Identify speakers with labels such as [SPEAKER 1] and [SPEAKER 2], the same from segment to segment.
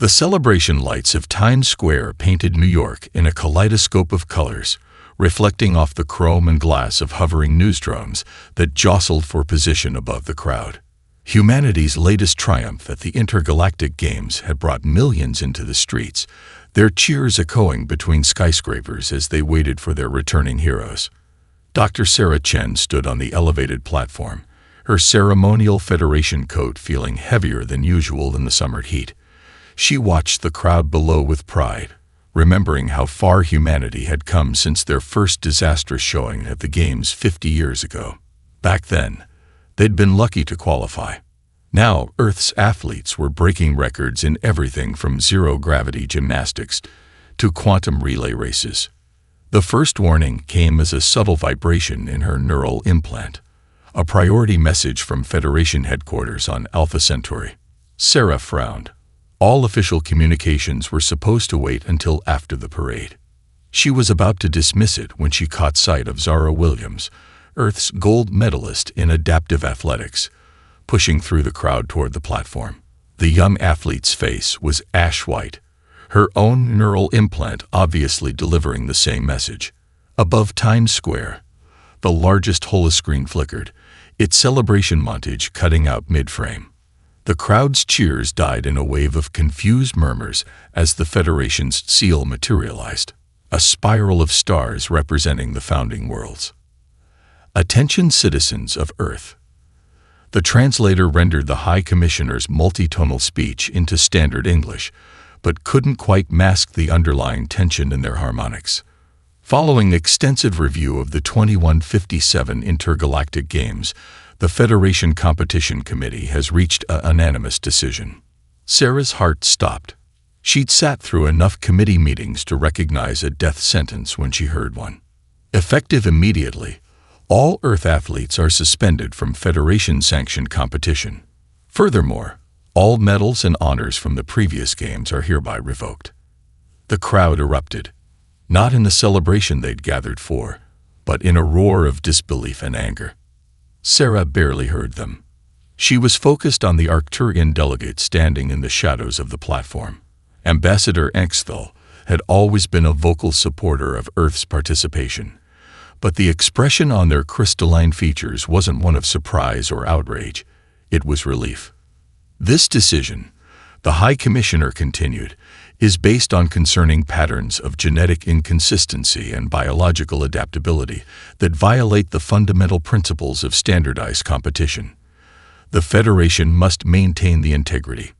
[SPEAKER 1] The celebration lights of Times Square painted New York in a kaleidoscope of colors, reflecting off the chrome and glass of hovering news drones that jostled for position above the crowd. Humanity's latest triumph at the Intergalactic Games had brought millions into the streets, their cheers echoing between skyscrapers as they waited for their returning heroes. Dr. Sarah Chen stood on the elevated platform, her ceremonial Federation coat feeling heavier than usual in the summer heat. She watched the crowd below with pride, remembering how far humanity had come since their first disastrous showing at the Games 50 years ago. Back then, they'd been lucky to qualify. Now, Earth's athletes were breaking records in everything from zero-gravity gymnastics to quantum relay races. The first warning came as a subtle vibration in her neural implant, a priority message from Federation headquarters on Alpha Centauri. Sarah frowned. All official communications were supposed to wait until after the parade. She was about to dismiss it when she caught sight of Zara Williams, Earth's gold medalist in adaptive athletics, pushing through the crowd toward the platform. The young athlete's face was ash-white, her own neural implant obviously delivering the same message. Above Times Square, the largest holoscreen flickered, its celebration montage cutting out mid-frame. The crowd's cheers died in a wave of confused murmurs as the Federation's seal materialized, a spiral of stars representing the founding worlds. Attention citizens of Earth. The translator rendered the High Commissioner's multi-tonal speech into standard English, but couldn't quite mask the underlying tension in their harmonics. Following extensive review of the 2157 Intergalactic Games, the Federation Competition Committee has reached a unanimous decision. Sarah's heart stopped. She'd sat through enough committee meetings to recognize a death sentence when she heard one. Effective immediately, all Earth athletes are suspended from Federation-sanctioned competition. Furthermore, all medals and honors from the previous games are hereby revoked. The crowd erupted, not in the celebration they'd gathered for, but in a roar of disbelief and anger. Sarah barely heard them. She was focused on the Arcturian delegate standing in the shadows of the platform. Ambassador Engstall had always been a vocal supporter of Earth's participation, but the expression on their crystalline features wasn't one of surprise or outrage. It was relief. This decision, the High Commissioner continued, is based on concerning patterns of genetic inconsistency and biological adaptability that violate the fundamental principles of standardized competition. The Federation must maintain the integrity.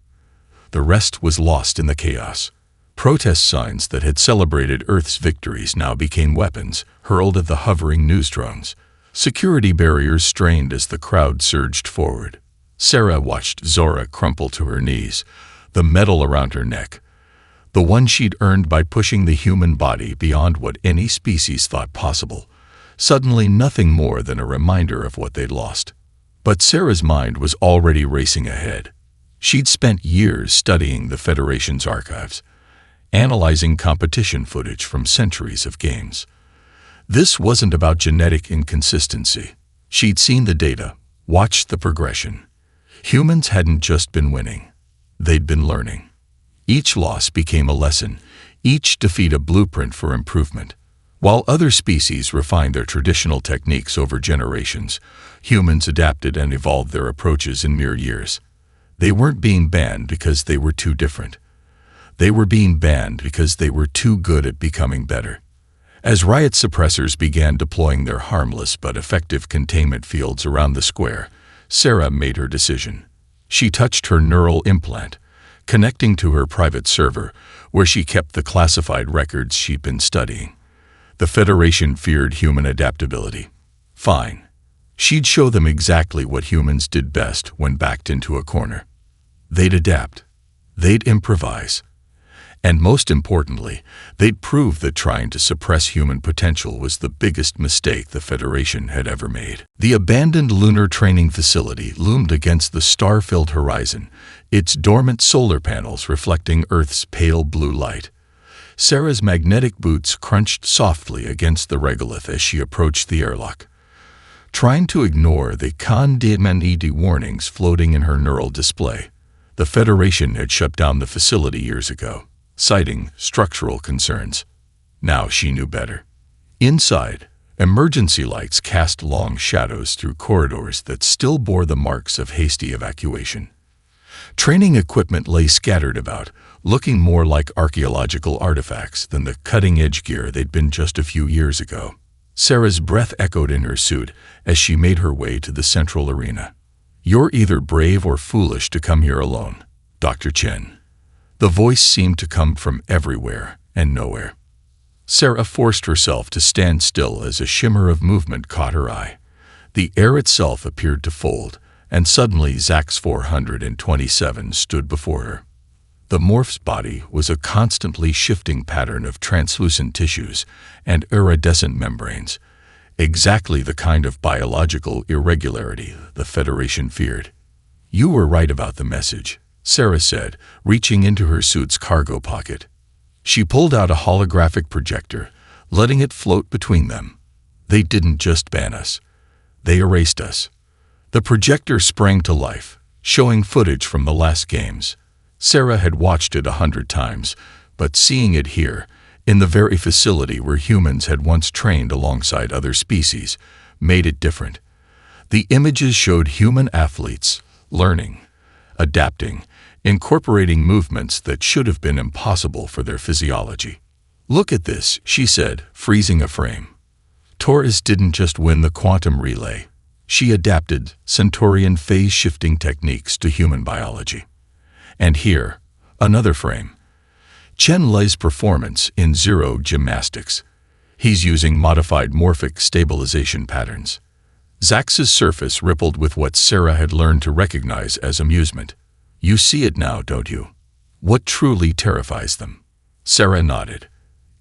[SPEAKER 1] The rest was lost in the chaos. Protest signs that had celebrated Earth's victories now became weapons hurled at the hovering news drones. Security barriers strained as the crowd surged forward. Sarah watched Zora crumple to her knees, the medal around her neck, the one she'd earned by pushing the human body beyond what any species thought possible, suddenly nothing more than a reminder of what they'd lost. But Sarah's mind was already racing ahead. She'd spent years studying the Federation's archives, analyzing competition footage from centuries of games. This wasn't about genetic inconsistency. She'd seen the data, watched the progression. Humans hadn't just been winning. They'd been learning. Each loss became a lesson, each defeat a blueprint for improvement. While other species refined their traditional techniques over generations, humans adapted and evolved their approaches in mere years. They weren't being banned because they were too different. They were being banned because they were too good at becoming better. As riot suppressors began deploying their harmless but effective containment fields around the square, Sarah made her decision. She touched her neural implant, connecting to her private server, where she kept the classified records she'd been studying. The Federation feared human adaptability. Fine. She'd show them exactly what humans did best when backed into a corner. They'd adapt. They'd improvise. And most importantly, they'd prove that trying to suppress human potential was the biggest mistake the Federation had ever made. The abandoned lunar training facility loomed against the star-filled horizon, its dormant solar panels reflecting Earth's pale blue light. Sarah's magnetic boots crunched softly against the regolith as she approached the airlock. Trying to ignore the CON-DMNED warnings floating in her neural display, The Federation had shut down the facility years ago, citing structural concerns. Now she knew better. Inside, emergency lights cast long shadows through corridors that still bore the marks of hasty evacuation. Training equipment lay scattered about, looking more like archaeological artifacts than the cutting-edge gear they'd been just a few years ago. Sarah's breath echoed in her suit as she made her way to the central arena. "You're either brave or foolish to come here alone, Dr. Chen." The voice seemed to come from everywhere and nowhere. Sarah forced herself to stand still as a shimmer of movement caught her eye. The air itself appeared to fold, and suddenly Zax 427 stood before her. The morph's body was a constantly shifting pattern of translucent tissues and iridescent membranes, exactly the kind of biological irregularity the Federation feared. "You were right about the message," Sarah said, reaching into her suit's cargo pocket. She pulled out a holographic projector, letting it float between them. "They didn't just ban us. They erased us." The projector sprang to life, showing footage from the last games. Sarah had watched it 100 times, but seeing it here, in the very facility where humans had once trained alongside other species, made it different. The images showed human athletes learning, adapting, incorporating movements that should have been impossible for their physiology. "Look at this," she said, freezing a frame. Torres didn't just win the quantum relay. She adapted Centaurian phase-shifting techniques to human biology. And here, another frame. Chen Lei's performance in zero gymnastics. He's using modified morphic stabilization patterns. Zax's surface rippled with what Sarah had learned to recognize as amusement. "You see it now, don't you? What truly terrifies them?" Sarah nodded.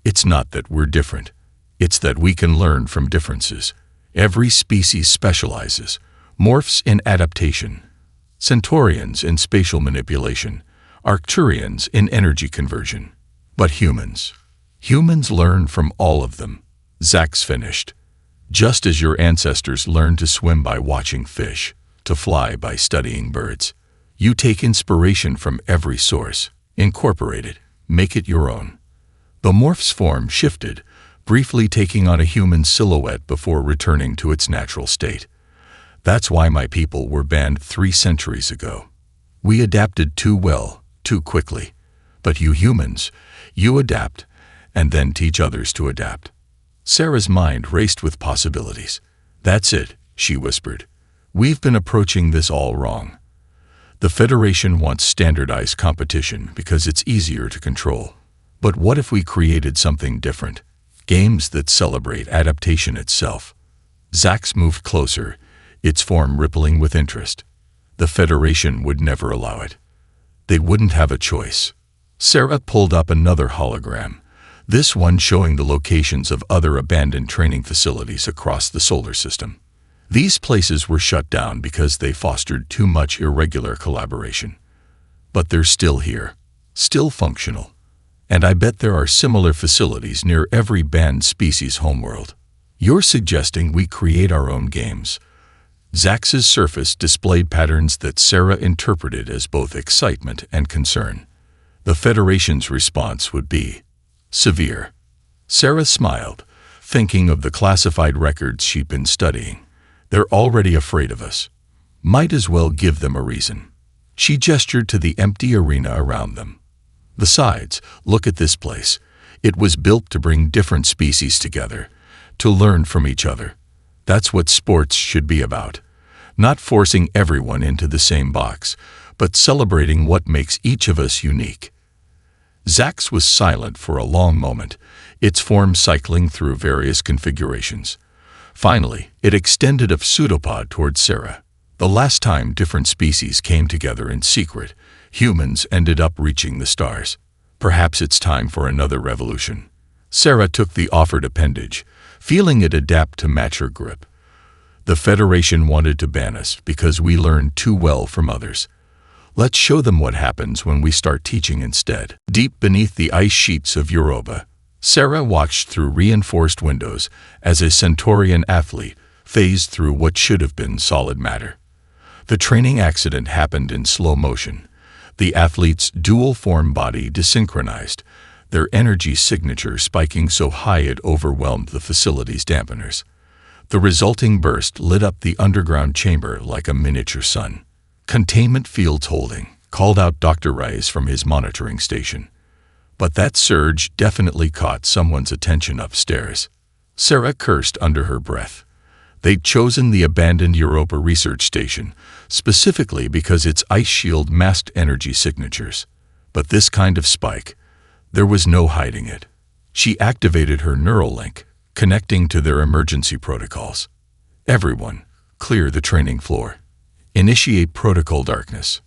[SPEAKER 1] "It's not that we're different. It's that we can learn from differences. Every species specializes. Morphs in adaptation, Centaurians in spatial manipulation, Arcturians in energy conversion. But humans learn from all of them," Zax finished. "Just as your ancestors learned to swim by watching fish, to fly by studying birds. You take inspiration from every source, incorporate it, make it your own." The morph's form shifted, briefly taking on a human silhouette before returning to its natural state. "That's why my people were banned 3 centuries ago. We adapted too well, too quickly. But you humans, you adapt, and then teach others to adapt." Sarah's mind raced with possibilities. "That's it," she whispered. "We've been approaching this all wrong. The Federation wants standardized competition because it's easier to control. But what if we created something different? Games that celebrate adaptation itself?" Zax moved closer, its form rippling with interest. The Federation would never allow it. They wouldn't have a choice. Sarah pulled up another hologram, this one showing the locations of other abandoned training facilities across the solar system. These places were shut down because they fostered too much irregular collaboration. But they're still here, still functional. And I bet there are similar facilities near every banned species' homeworld. "You're suggesting we create our own games?" Zax's surface displayed patterns that Sarah interpreted as both excitement and concern. The Federation's response would be severe. Sarah smiled, thinking of the classified records she'd been studying. "They're already afraid of us. Might as well give them a reason." She gestured to the empty arena around them. "Besides, look at this place. It was built to bring different species together, to learn from each other. That's what sports should be about. Not forcing everyone into the same box, but celebrating what makes each of us unique." Zax was silent for a long moment, its form cycling through various configurations. Finally, it extended a pseudopod toward Sarah. "The last time different species came together in secret, humans ended up reaching the stars. Perhaps it's time for another revolution." Sarah took the offered appendage, feeling it adapt to match her grip. "The Federation wanted to ban us because we learned too well from others. Let's show them what happens when we start teaching instead." Deep beneath the ice sheets of Europa, Sarah watched through reinforced windows as a Centaurian athlete phased through what should have been solid matter. The training accident happened in slow motion. The athlete's dual-form body desynchronized, their energy signature spiking so high it overwhelmed the facility's dampeners. The resulting burst lit up the underground chamber like a miniature sun. "Containment fields holding," called out Dr. Rice from his monitoring station. But that surge definitely caught someone's attention upstairs. Sarah cursed under her breath. They'd chosen the abandoned Europa research station, specifically because its ice shield masked energy signatures. But this kind of spike, there was no hiding it. She activated her neural link, connecting to their emergency protocols. "Everyone, clear the training floor. Initiate protocol darkness."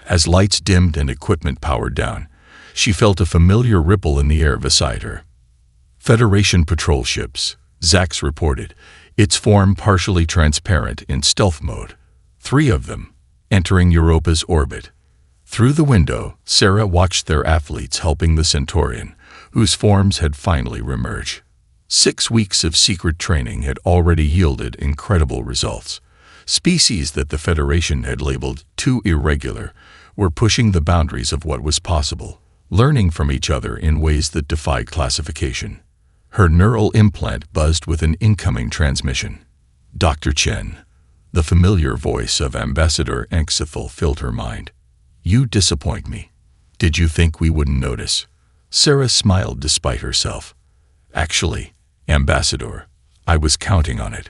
[SPEAKER 1] As lights dimmed and equipment powered down, she felt a familiar ripple in the air beside her. "Federation patrol ships," Zax reported, its form partially transparent in stealth mode. 3 of them, entering Europa's orbit. Through the window, Sarah watched their athletes helping the Centaurian, whose forms had finally remerged. 6 weeks of secret training had already yielded incredible results. Species that the Federation had labeled too irregular were pushing the boundaries of what was possible, learning from each other in ways that defied classification. Her neural implant buzzed with an incoming transmission. "Dr. Chen." The familiar voice of Ambassador Anxithal filled her mind. "You disappoint me. Did you think we wouldn't notice?" Sarah smiled despite herself. "Actually, Ambassador, I was counting on it."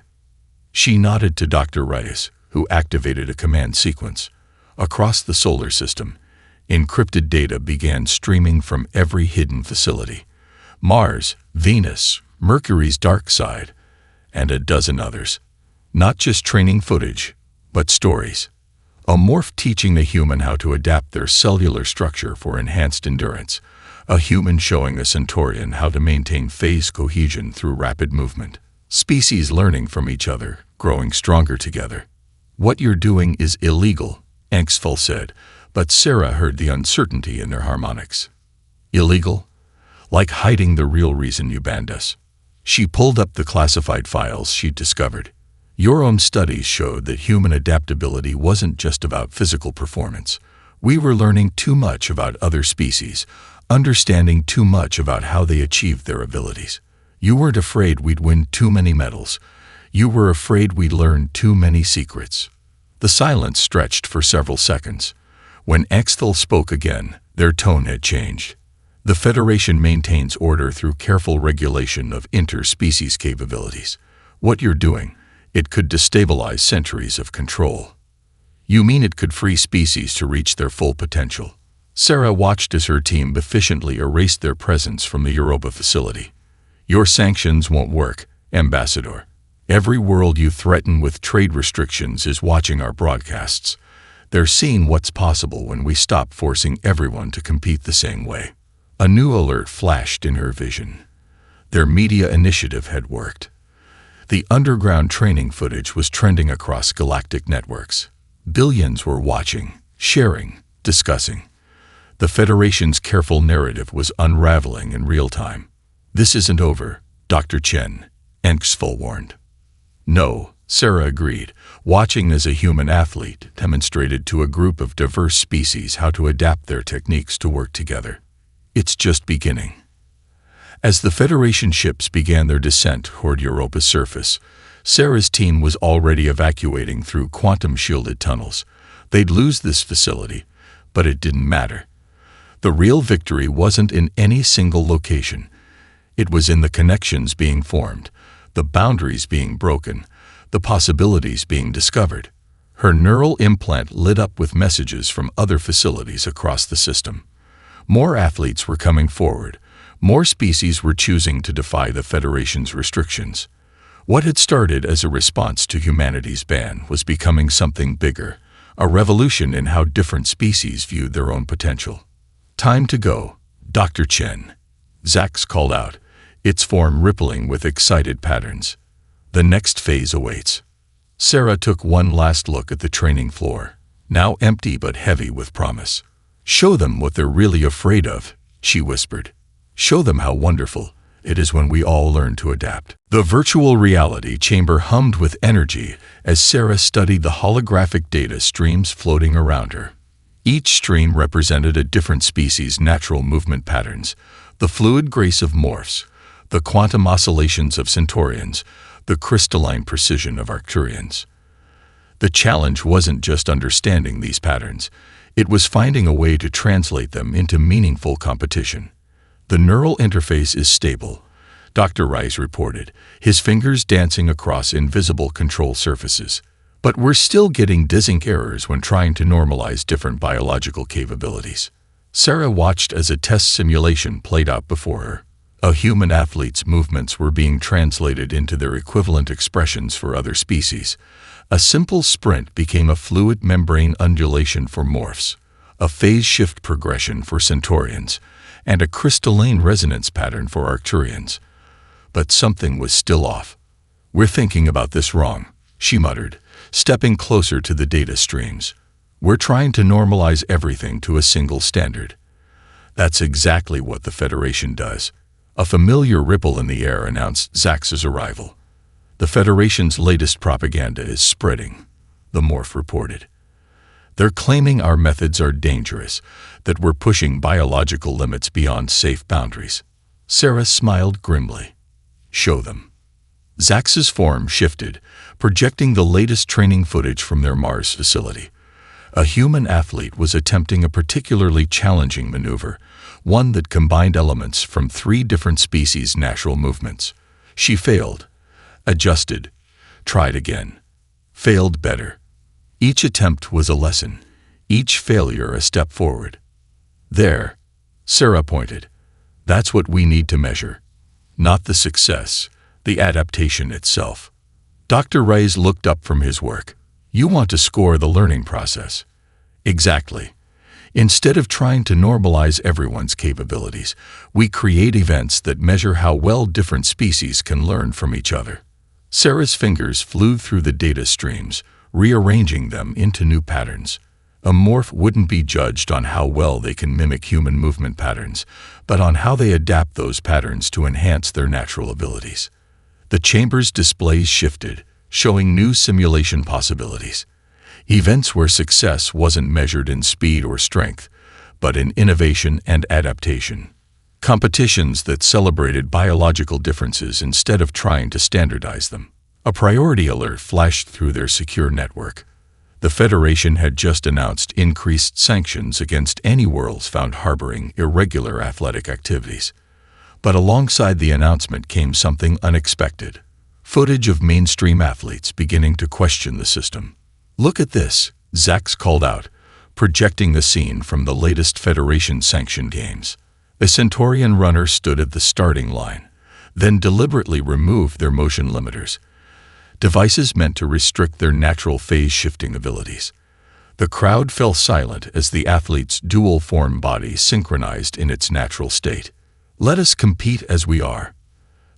[SPEAKER 1] She nodded to Dr. Rice, who activated a command sequence. Across the solar system, encrypted data began streaming from every hidden facility. Mars, Venus, Mercury's dark side, and a dozen others. Not just training footage, but stories. A morph teaching a human how to adapt their cellular structure for enhanced endurance. A human showing a Centaurian how to maintain phase cohesion through rapid movement. Species learning from each other, growing stronger together. "What you're doing is illegal," Anxithal said, but Sarah heard the uncertainty in their harmonics. "Illegal? Like hiding the real reason you banned us." She pulled up the classified files she'd discovered. "Your own studies showed that human adaptability wasn't just about physical performance. We were learning too much about other species, understanding too much about how they achieved their abilities. You weren't afraid we'd win too many medals. You were afraid we'd learn too many secrets." The silence stretched for several seconds. When Anxithal spoke again, their tone had changed. "The Federation maintains order through careful regulation of interspecies capabilities. What you're doing, it could destabilize centuries of control." "You mean it could free species to reach their full potential?" Sarah watched as her team efficiently erased their presence from the Europa facility. "Your sanctions won't work, Ambassador. Every world you threaten with trade restrictions is watching our broadcasts. They're seeing what's possible when we stop forcing everyone to compete the same way." A new alert flashed in her vision. Their media initiative had worked. The underground training footage was trending across galactic networks. Billions were watching, sharing, discussing. The Federation's careful narrative was unraveling in real time. "This isn't over, Dr. Chen," Anxithal warned. "No," Sarah agreed, watching as a human athlete demonstrated to a group of diverse species how to adapt their techniques to work together. "It's just beginning." As the Federation ships began their descent toward Europa's surface, Sarah's team was already evacuating through quantum-shielded tunnels. They'd lose this facility, but it didn't matter. The real victory wasn't in any single location. It was in the connections being formed, the boundaries being broken, the possibilities being discovered. Her neural implant lit up with messages from other facilities across the system. More athletes were coming forward. More species were choosing to defy the Federation's restrictions. What had started as a response to humanity's ban was becoming something bigger, a revolution in how different species viewed their own potential. "Time to go, Dr. Chen," Zax called out, its form rippling with excited patterns. "The next phase awaits." Sarah took one last look at the training floor, now empty but heavy with promise. "Show them what they're really afraid of," she whispered. "Show them how wonderful it is when we all learn to adapt." The virtual reality chamber hummed with energy as Sarah studied the holographic data streams floating around her. Each stream represented a different species' natural movement patterns: the fluid grace of morphs, the quantum oscillations of Centaurians, the crystalline precision of Arcturians. The challenge wasn't just understanding these patterns, it was finding a way to translate them into meaningful competition. The neural interface is stable, Dr. Rice reported, his fingers dancing across invisible control surfaces. But we're still getting dizzying errors when trying to normalize different biological capabilities. Sarah watched as a test simulation played out before her. A human athlete's movements were being translated into their equivalent expressions for other species. A simple sprint became a fluid membrane undulation for morphs, a phase shift progression for Centaurians, and a crystalline resonance pattern for Arcturians. But something was still off. "We're thinking about this wrong," she muttered, stepping closer to the data streams. "We're trying to normalize everything to a single standard." That's exactly what the Federation does. A familiar ripple in the air announced Zax's arrival. "The Federation's latest propaganda is spreading," the morph reported. "They're claiming our methods are dangerous, that we're pushing biological limits beyond safe boundaries." Sarah smiled grimly. "Show them." Zax's form shifted, projecting the latest training footage from their Mars facility. A human athlete was attempting a particularly challenging maneuver, one that combined elements from 3 different species' natural movements. She failed, adjusted, tried again, failed better. Each attempt was a lesson, each failure a step forward. "There," Sarah pointed. "That's what we need to measure. Not the success, the adaptation itself." Dr. Rice looked up from his work. "You want to score the learning process." "Exactly. Instead of trying to normalize everyone's capabilities, we create events that measure how well different species can learn from each other." Sarah's fingers flew through the data streams, rearranging them into new patterns. A morph wouldn't be judged on how well they can mimic human movement patterns, but on how they adapt those patterns to enhance their natural abilities. The chamber's displays shifted, showing new simulation possibilities. Events where success wasn't measured in speed or strength, but in innovation and adaptation. Competitions that celebrated biological differences instead of trying to standardize them. A priority alert flashed through their secure network. The Federation had just announced increased sanctions against any worlds found harboring irregular athletic activities. But alongside the announcement came something unexpected: footage of mainstream athletes beginning to question the system. "Look at this," Zax called out, projecting the scene from the latest Federation-sanctioned games. A Centaurian runner stood at the starting line, then deliberately removed their motion limiters, devices meant to restrict their natural phase-shifting abilities. The crowd fell silent as the athlete's dual-form body synchronized in its natural state. "Let us compete as we are."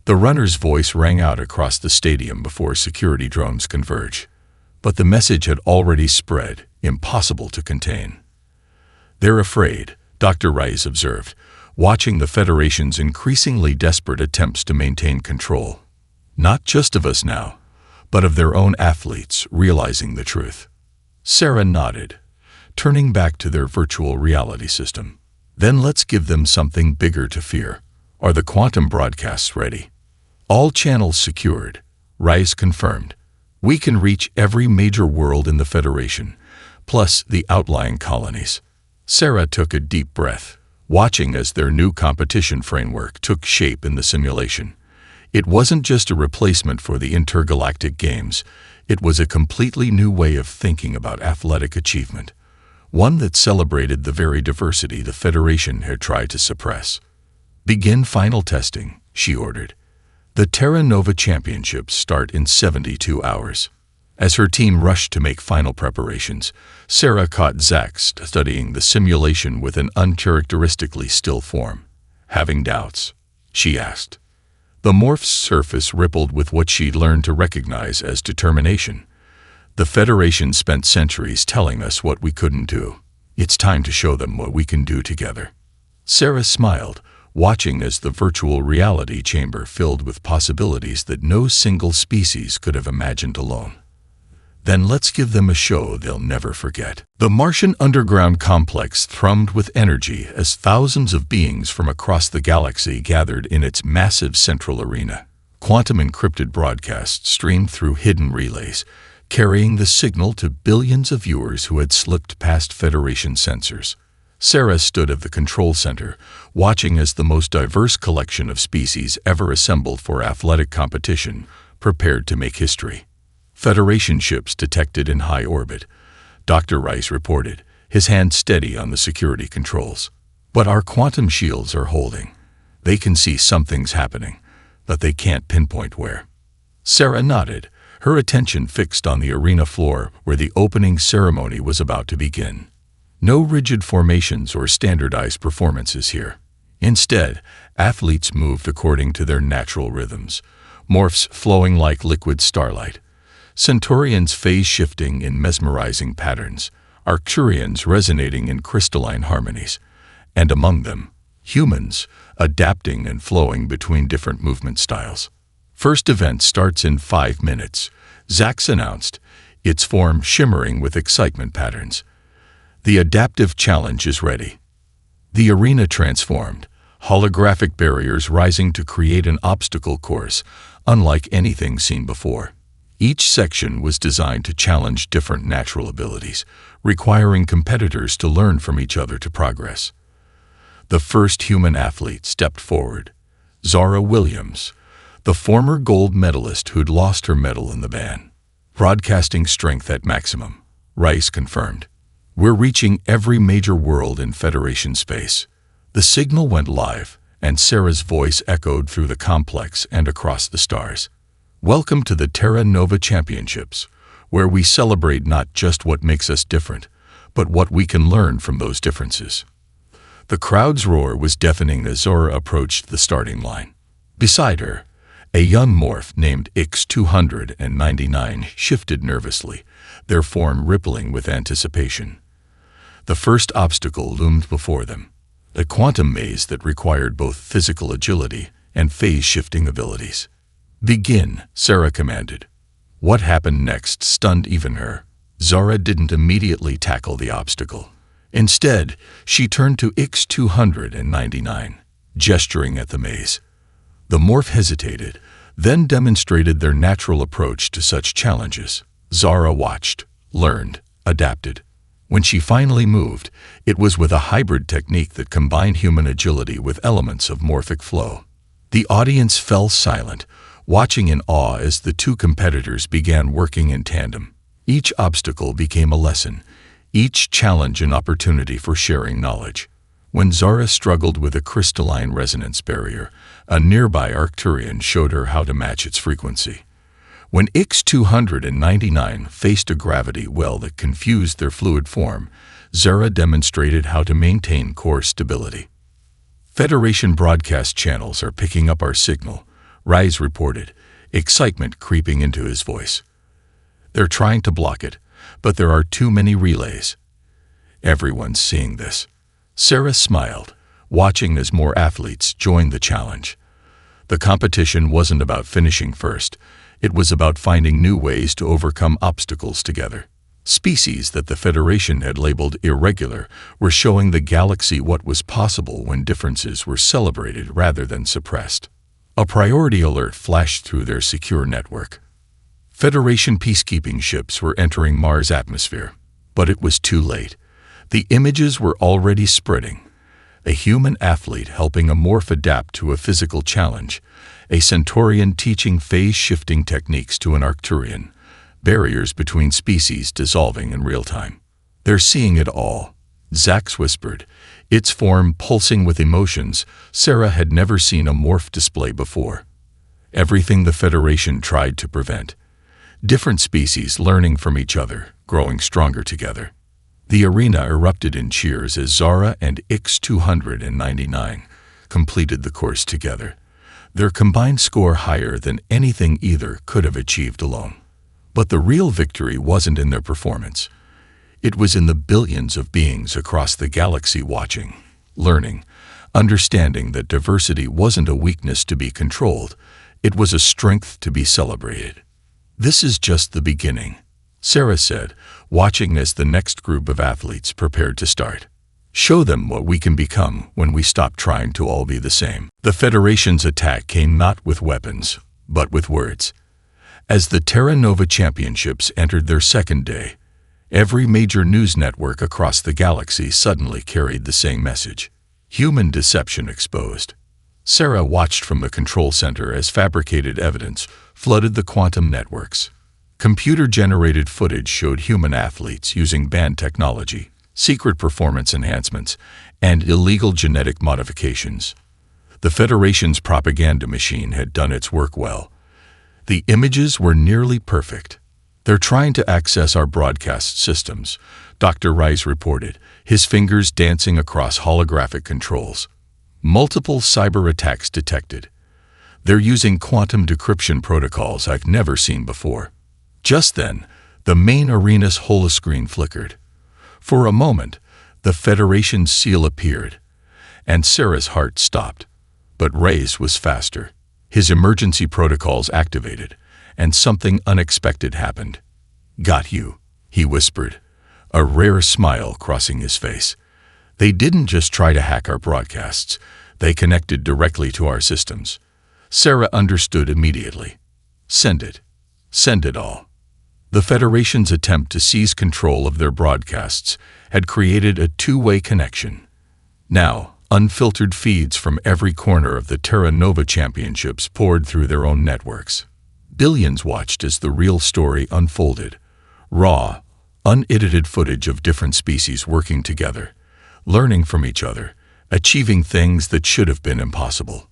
[SPEAKER 1] The runner's voice rang out across the stadium before security drones converged. But the message had already spread, impossible to contain. "They're afraid," Dr. Rice observed, watching the Federation's increasingly desperate attempts to maintain control. Not just of us now, but of their own athletes realizing the truth. Sarah nodded, turning back to their virtual reality system. "Then let's give them something bigger to fear. Are the quantum broadcasts ready?" "All channels secured," Rice confirmed. "We can reach every major world in the Federation, plus the outlying colonies." Sarah took a deep breath, watching as their new competition framework took shape in the simulation. It wasn't just a replacement for the Intergalactic Games, it was a completely new way of thinking about athletic achievement, one that celebrated the very diversity the Federation had tried to suppress. "Begin final testing," she ordered. "The Terra Nova Championships start in 72 hours. As her team rushed to make final preparations, Sarah caught Zax studying the simulation with an uncharacteristically still form. "Having doubts?" she asked. The morph's surface rippled with what she'd learned to recognize as determination. "The Federation spent centuries telling us what we couldn't do. It's time to show them what we can do together." Sarah smiled, watching as the virtual reality chamber filled with possibilities that no single species could have imagined alone. Then let's give them a show they'll never forget. The Martian underground complex thrummed with energy as thousands of beings from across the galaxy gathered in its massive central arena. Quantum-encrypted broadcasts streamed through hidden relays, carrying the signal to billions of viewers who had slipped past Federation sensors. Sarah stood at the control center, watching as the most diverse collection of species ever assembled for athletic competition prepared to make history. Federation ships detected in high orbit, Dr. Rice reported, his hand steady on the security controls. But our quantum shields are holding. They can see something's happening, but they can't pinpoint where. Sarah nodded, her attention fixed on the arena floor where the opening ceremony was about to begin. No rigid formations or standardized performances here. Instead, athletes moved according to their natural rhythms, morphs flowing like liquid starlight, Centaurians phase-shifting in mesmerizing patterns, Arcturians resonating in crystalline harmonies, and among them, humans adapting and flowing between different movement styles. First event starts in 5 minutes, Zax announced, its form shimmering with excitement patterns. The adaptive challenge is ready. The arena transformed, holographic barriers rising to create an obstacle course, unlike anything seen before. Each section was designed to challenge different natural abilities, requiring competitors to learn from each other to progress. The first human athlete stepped forward, Zara Williams, the former gold medalist who'd lost her medal in the ban. Broadcasting strength at maximum, Rice confirmed. We're reaching every major world in Federation space. The signal went live, and Sarah's voice echoed through the complex and across the stars. Welcome to the Terra Nova Championships, where we celebrate not just what makes us different, but what we can learn from those differences. The crowd's roar was deafening as Zora approached the starting line. Beside her, a young morph named X299 shifted nervously, their form rippling with anticipation. The first obstacle loomed before them, a quantum maze that required both physical agility and phase-shifting abilities. Begin, Sarah commanded. What happened next stunned even her. Zara didn't immediately tackle the obstacle. Instead, she turned to X299, gesturing at the maze. The morph hesitated, then demonstrated their natural approach to such challenges. Zara watched, learned, adapted. When she finally moved, it was with a hybrid technique that combined human agility with elements of morphic flow. The audience fell silent, watching in awe as the two competitors began working in tandem. Each obstacle became a lesson, each challenge an opportunity for sharing knowledge. When Zara struggled with a crystalline resonance barrier, a nearby Arcturian showed her how to match its frequency. When X299 faced a gravity well that confused their fluid form, Zara demonstrated how to maintain core stability. Federation broadcast channels are picking up our signal, Rise reported, excitement creeping into his voice. They're trying to block it, but there are too many relays. Everyone's seeing this. Sarah smiled, watching as more athletes joined the challenge. The competition wasn't about finishing first. It was about finding new ways to overcome obstacles together. Species that the Federation had labeled irregular were showing the galaxy what was possible when differences were celebrated rather than suppressed. A priority alert flashed through their secure network. Federation peacekeeping ships were entering Mars' atmosphere, but it was too late. The images were already spreading. A human athlete helping a morph adapt to a physical challenge, a Centaurian teaching phase-shifting techniques to an Arcturian, barriers between species dissolving in real time. They're seeing it all, Zax whispered, its form pulsing with emotions Sarah had never seen a morph display before. Everything the Federation tried to prevent. Different species learning from each other, growing stronger together. The arena erupted in cheers as Zara and X299 completed the course together, their combined score higher than anything either could have achieved alone. But the real victory wasn't in their performance. It was in the billions of beings across the galaxy watching, learning, understanding that diversity wasn't a weakness to be controlled, it was a strength to be celebrated. This is just the beginning. Sarah said, watching as the next group of athletes prepared to start. Show them what we can become when we stop trying to all be the same. The Federation's attack came not with weapons, but with words. As the Terra Nova Championships entered their second day, every major news network across the galaxy suddenly carried the same message. Human deception exposed. Sarah watched from the control center as fabricated evidence flooded the quantum networks. Computer-generated footage showed human athletes using banned technology, secret performance enhancements, and illegal genetic modifications. The Federation's propaganda machine had done its work well. The images were nearly perfect. "They're trying to access our broadcast systems," Dr. Rice reported, his fingers dancing across holographic controls. "Multiple cyber attacks detected. They're using quantum decryption protocols I've never seen before." Just then, the main arena's holoscreen flickered. For a moment, the Federation's seal appeared, and Sarah's heart stopped. But Ray's was faster. His emergency protocols activated, and something unexpected happened. "Got you," he whispered, a rare smile crossing his face. "They didn't just try to hack our broadcasts. They connected directly to our systems." Sarah understood immediately. "Send it. Send it all." The Federation's attempt to seize control of their broadcasts had created a two-way connection. Now, unfiltered feeds from every corner of the Terra Nova Championships poured through their own networks. Billions watched as the real story unfolded. Raw, unedited footage of different species working together, learning from each other, achieving things that should have been impossible.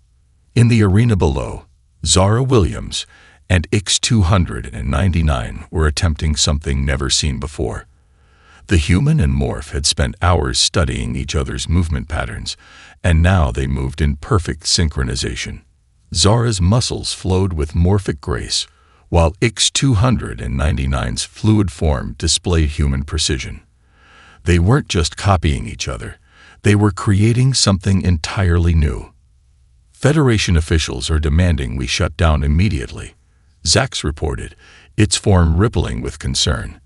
[SPEAKER 1] In the arena below, Zara Williams and X-299 were attempting something never seen before. The human and Morph had spent hours studying each other's movement patterns, and now they moved in perfect synchronization. Zara's muscles flowed with morphic grace, while X-299's fluid form displayed human precision. They weren't just copying each other, they were creating something entirely new. "Federation officials are demanding we shut down immediately," Zax reported, its form rippling with concern.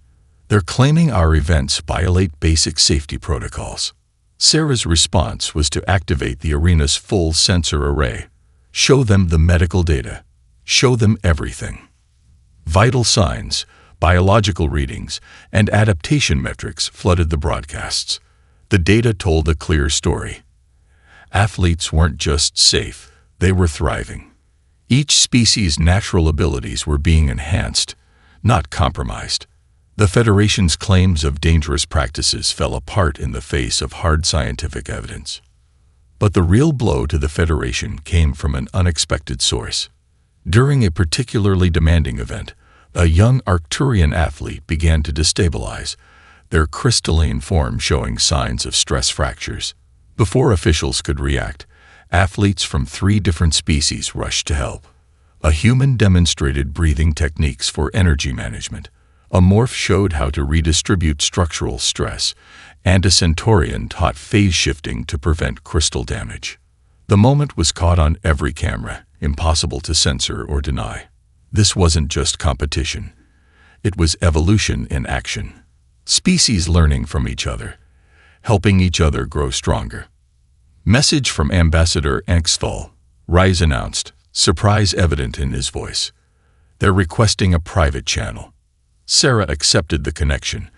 [SPEAKER 1] "They're claiming our events violate basic safety protocols." Sarah's response was to activate the arena's full sensor array. Show them the medical data. Show them everything. Vital signs, biological readings, and adaptation metrics flooded the broadcasts. The data told a clear story. Athletes weren't just safe, they were thriving. Each species' natural abilities were being enhanced, not compromised. The Federation's claims of dangerous practices fell apart in the face of hard scientific evidence. But the real blow to the Federation came from an unexpected source. During a particularly demanding event, a young Arcturian athlete began to destabilize, their crystalline form showing signs of stress fractures. Before officials could react, athletes from 3 different species rushed to help. A human demonstrated breathing techniques for energy management. A Morph showed how to redistribute structural stress, and a Centaurian taught phase shifting to prevent crystal damage. The moment was caught on every camera, impossible to censor or deny. This wasn't just competition. It was evolution in action. Species learning from each other, helping each other grow stronger. Message from Ambassador Angstfall, Rise announced, surprise evident in his voice. "They're requesting a private channel." Sarah accepted the connection,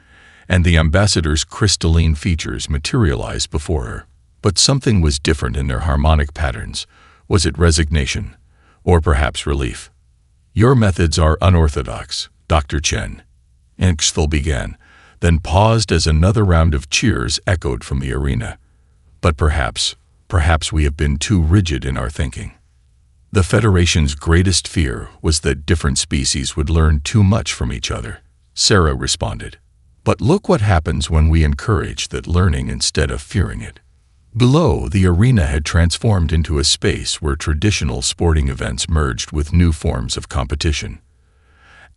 [SPEAKER 1] and the ambassador's crystalline features materialized before her. But something was different in their harmonic patterns. Was it resignation? Or perhaps relief? "Your methods are unorthodox, Dr. Chen," Angstfall began, then paused as another round of cheers echoed from the arena. "But perhaps we have been too rigid in our thinking." The Federation's greatest fear was that different species would learn too much from each other, Sarah responded. "But look what happens when we encourage that learning instead of fearing it." Below, the arena had transformed into a space where traditional sporting events merged with new forms of competition.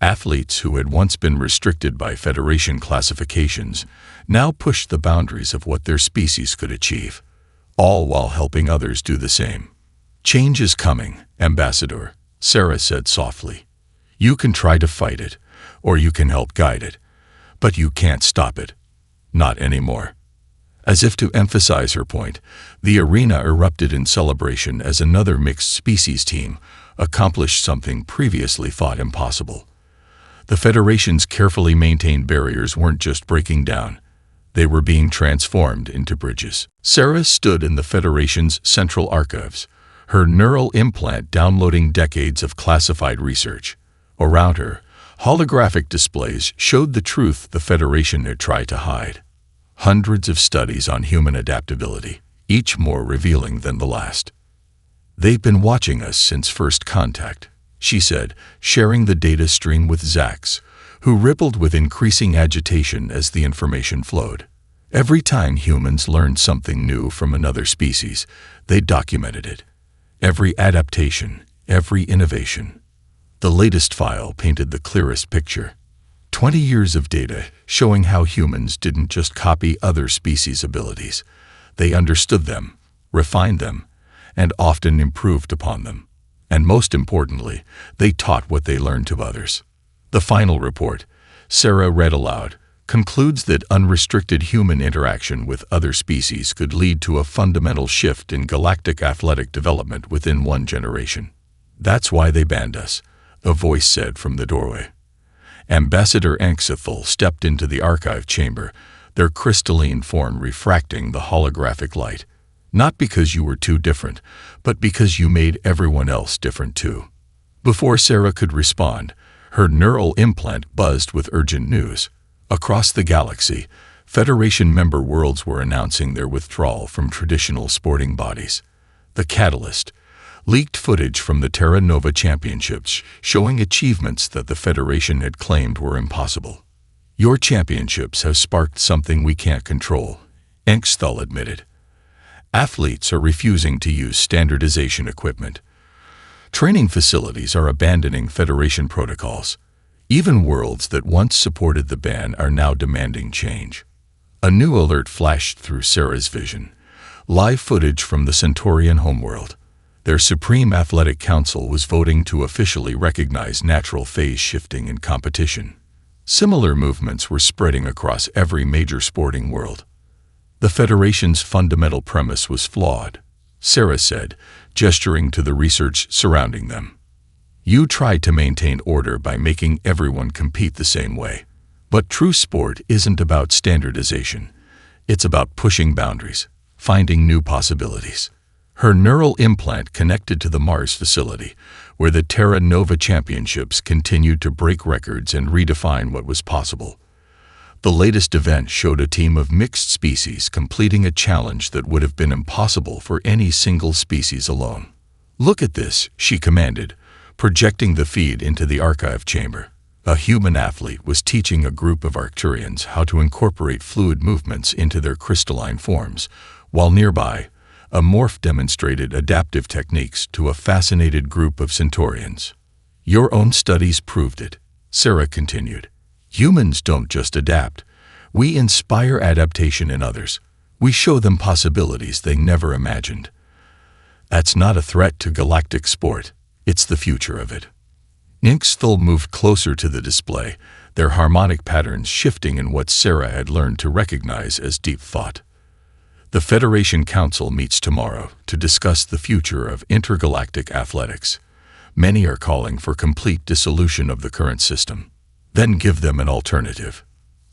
[SPEAKER 1] Athletes who had once been restricted by Federation classifications now pushed the boundaries of what their species could achieve, all while helping others do the same. "Change is coming, Ambassador," Sarah said softly. "You can try to fight it, or you can help guide it. But you can't stop it. Not anymore." As if to emphasize her point, the arena erupted in celebration as another mixed-species team accomplished something previously thought impossible. The Federation's carefully maintained barriers weren't just breaking down. They were being transformed into bridges. Sarah stood in the Federation's central archives, her neural implant downloading decades of classified research. Around her, holographic displays showed the truth the Federation had tried to hide. Hundreds of studies on human adaptability, each more revealing than the last. "They've been watching us since first contact," she said, sharing the data stream with Zax, who rippled with increasing agitation as the information flowed. Every time humans learned something new from another species, they documented it. Every adaptation, every innovation. The latest file painted the clearest picture. 20 years of data showing how humans didn't just copy other species' abilities. They understood them, refined them, and often improved upon them. And most importantly, they taught what they learned to others. The final report, Sarah read aloud, concludes that unrestricted human interaction with other species could lead to a fundamental shift in galactic athletic development within one generation. "That's why they banned us," a voice said from the doorway. Ambassador Anxithal stepped into the archive chamber, their crystalline form refracting the holographic light. "Not because you were too different, but because you made everyone else different too." Before Sarah could respond, her neural implant buzzed with urgent news. Across the galaxy, Federation member worlds were announcing their withdrawal from traditional sporting bodies. The catalyst, leaked footage from the Terra Nova Championships showing achievements that the Federation had claimed were impossible. "Your championships have sparked something we can't control," Anxthal admitted. "Athletes are refusing to use standardization equipment. Training facilities are abandoning Federation protocols. Even worlds that once supported the ban are now demanding change." A new alert flashed through Sarah's vision. Live footage from the Centaurian homeworld. Their Supreme Athletic Council was voting to officially recognize natural phase shifting in competition. Similar movements were spreading across every major sporting world. The Federation's fundamental premise was flawed, Sarah said, gesturing to the research surrounding them. "You tried to maintain order by making everyone compete the same way. But true sport isn't about standardization. It's about pushing boundaries, finding new possibilities." Her neural implant connected to the Mars facility, where the Terra Nova Championships continued to break records and redefine what was possible. The latest event showed a team of mixed species completing a challenge that would have been impossible for any single species alone. "Look at this," she commanded, projecting the feed into the archive chamber. A human athlete was teaching a group of Arcturians how to incorporate fluid movements into their crystalline forms, while nearby, a morph demonstrated adaptive techniques to a fascinated group of Centaurians. "Your own studies proved it," Sarah continued. "Humans don't just adapt. We inspire adaptation in others. We show them possibilities they never imagined. That's not a threat to galactic sport. It's the future of it." Anxthal moved closer to the display, their harmonic patterns shifting in what Sarah had learned to recognize as deep thought. The Federation Council meets tomorrow to discuss the future of intergalactic athletics. Many are calling for complete dissolution of the current system. Then give them an alternative.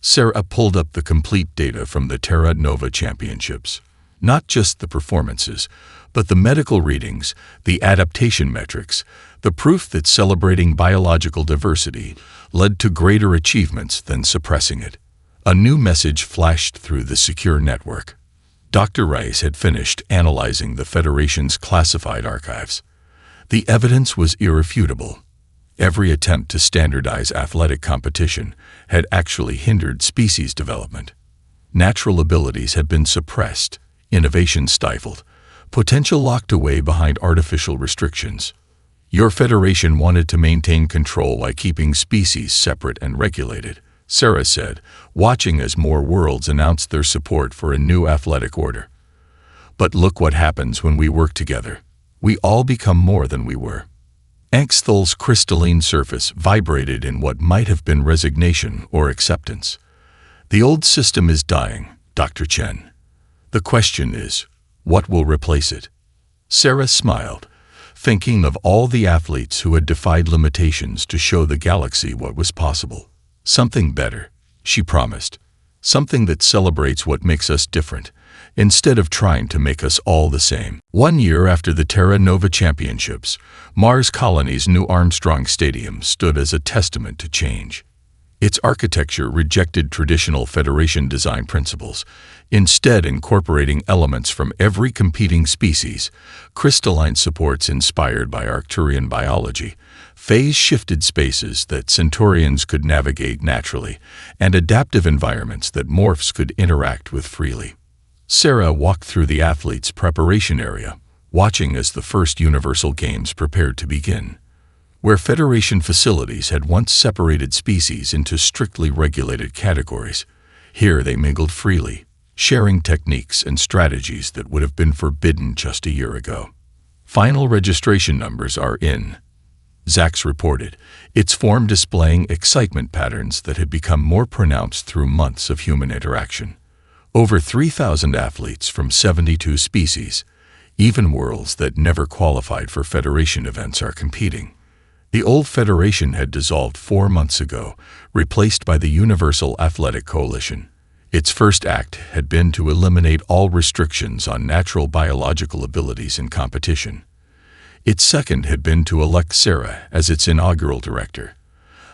[SPEAKER 1] Sarah pulled up the complete data from the Terra Nova Championships. Not just the performances, but the medical readings, the adaptation metrics, the proof that celebrating biological diversity led to greater achievements than suppressing it. A new message flashed through the secure network. Dr. Rice had finished analyzing the Federation's classified archives. The evidence was irrefutable. Every attempt to standardize athletic competition had actually hindered species development. Natural abilities had been suppressed, innovation stifled, potential locked away behind artificial restrictions. Your Federation wanted to maintain control while keeping species separate and regulated, Sarah said, watching as more worlds announced their support for a new athletic order. "But look what happens when we work together. We all become more than we were." Anxthol's crystalline surface vibrated in what might have been resignation or acceptance. The old system is dying, Dr. Chen. The question is, what will replace it? Sarah smiled, thinking of all the athletes who had defied limitations to show the galaxy what was possible. Something better, she promised. Something that celebrates what makes us different, instead of trying to make us all the same. 1 year after the Terra Nova Championships, Mars Colony's new Armstrong Stadium stood as a testament to change. Its architecture rejected traditional Federation design principles, instead incorporating elements from every competing species, crystalline supports inspired by Arcturian biology, phase-shifted spaces that Centaurians could navigate naturally, and adaptive environments that morphs could interact with freely. Sarah walked through the athletes' preparation area, watching as the first Universal Games prepared to begin. Where Federation facilities had once separated species into strictly regulated categories, here they mingled freely, sharing techniques and strategies that would have been forbidden just a year ago. Final registration numbers are in, Zax reported, its form displaying excitement patterns that had become more pronounced through months of human interaction. Over 3,000 athletes from 72 species, even worlds that never qualified for Federation events, are competing. The old Federation had dissolved 4 months ago, replaced by the Universal Athletic Coalition. Its first act had been to eliminate all restrictions on natural biological abilities in competition. Its second had been to elect Sarah as its inaugural director,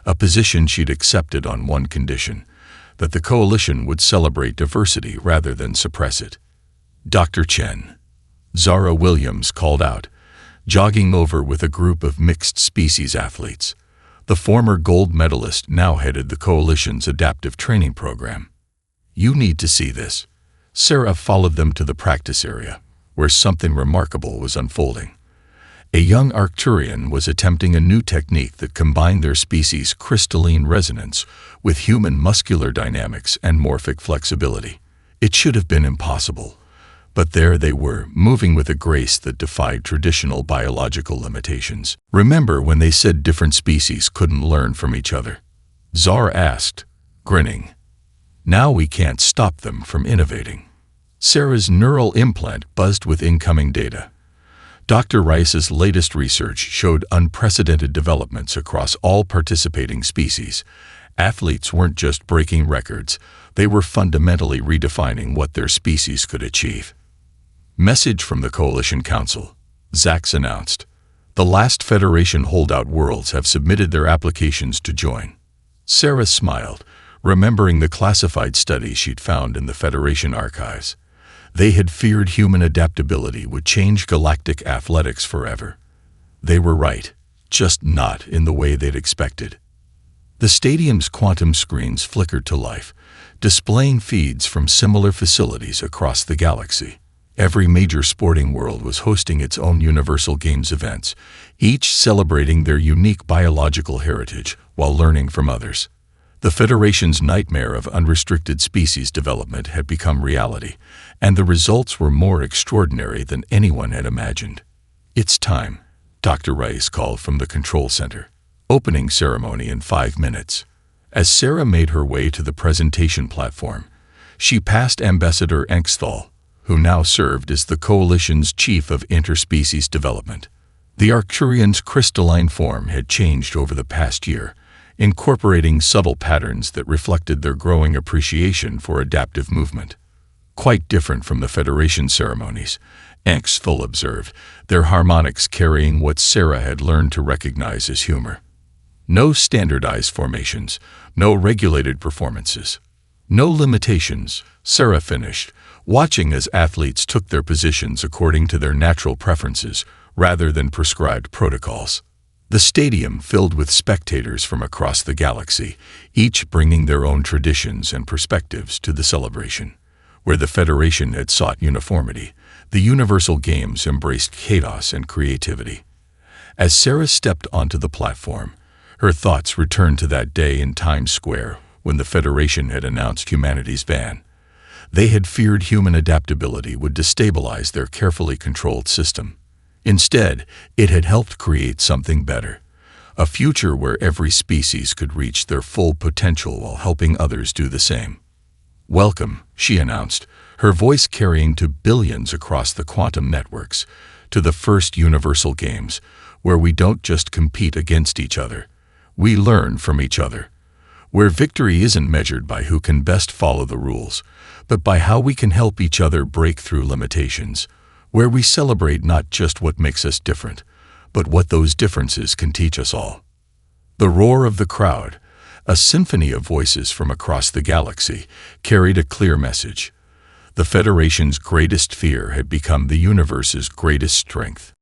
[SPEAKER 1] a position she'd accepted on one condition, that the coalition would celebrate diversity rather than suppress it. Dr. Chen, Zara Williams called out, jogging over with a group of mixed-species athletes. The former gold medalist now headed the coalition's adaptive training program. You need to see this. Sarah followed them to the practice area, where something remarkable was unfolding. A young Arcturian was attempting a new technique that combined their species' crystalline resonance with human muscular dynamics and morphic flexibility. It should have been impossible. But there they were, moving with a grace that defied traditional biological limitations. Remember when they said different species couldn't learn from each other? Zara asked, grinning. Now we can't stop them from innovating. Sarah's neural implant buzzed with incoming data. Dr. Rice's latest research showed unprecedented developments across all participating species. Athletes weren't just breaking records, they were fundamentally redefining what their species could achieve. Message from the Coalition Council, Zax announced. The last Federation holdout worlds have submitted their applications to join. Sarah smiled, remembering the classified studies she'd found in the Federation archives. They had feared human adaptability would change galactic athletics forever. They were right, just not in the way they'd expected. The stadium's quantum screens flickered to life, displaying feeds from similar facilities across the galaxy. Every major sporting world was hosting its own Universal Games events, each celebrating their unique biological heritage while learning from others. The Federation's nightmare of unrestricted species development had become reality, and the results were more extraordinary than anyone had imagined. It's time, Dr. Rice called from the control center. Opening ceremony in 5 minutes. As Sarah made her way to the presentation platform, she passed Ambassador Anxthol, who now served as the Coalition's chief of interspecies development. The Arcturian's crystalline form had changed over the past year, incorporating subtle patterns that reflected their growing appreciation for adaptive movement. Quite different from the Federation ceremonies, Anxthol observed, their harmonics carrying what Sarah had learned to recognize as humor. No standardized formations, no regulated performances. No limitations, Sarah finished, watching as athletes took their positions according to their natural preferences rather than prescribed protocols. The stadium filled with spectators from across the galaxy, each bringing their own traditions and perspectives to the celebration. Where the Federation had sought uniformity, the Universal Games embraced chaos and creativity. As Sarah stepped onto the platform, her thoughts returned to that day in Times Square when the Federation had announced humanity's ban. They had feared human adaptability would destabilize their carefully controlled system. Instead, it had helped create something better. A future where every species could reach their full potential while helping others do the same. "Welcome," she announced, her voice carrying to billions across the quantum networks, to the first universal games, where we don't just compete against each other. We learn from each other. Where victory isn't measured by who can best follow the rules, but by how we can help each other break through limitations. Where we celebrate not just what makes us different, but what those differences can teach us all. The roar of the crowd, a symphony of voices from across the galaxy, carried a clear message. The Federation's greatest fear had become the universe's greatest strength.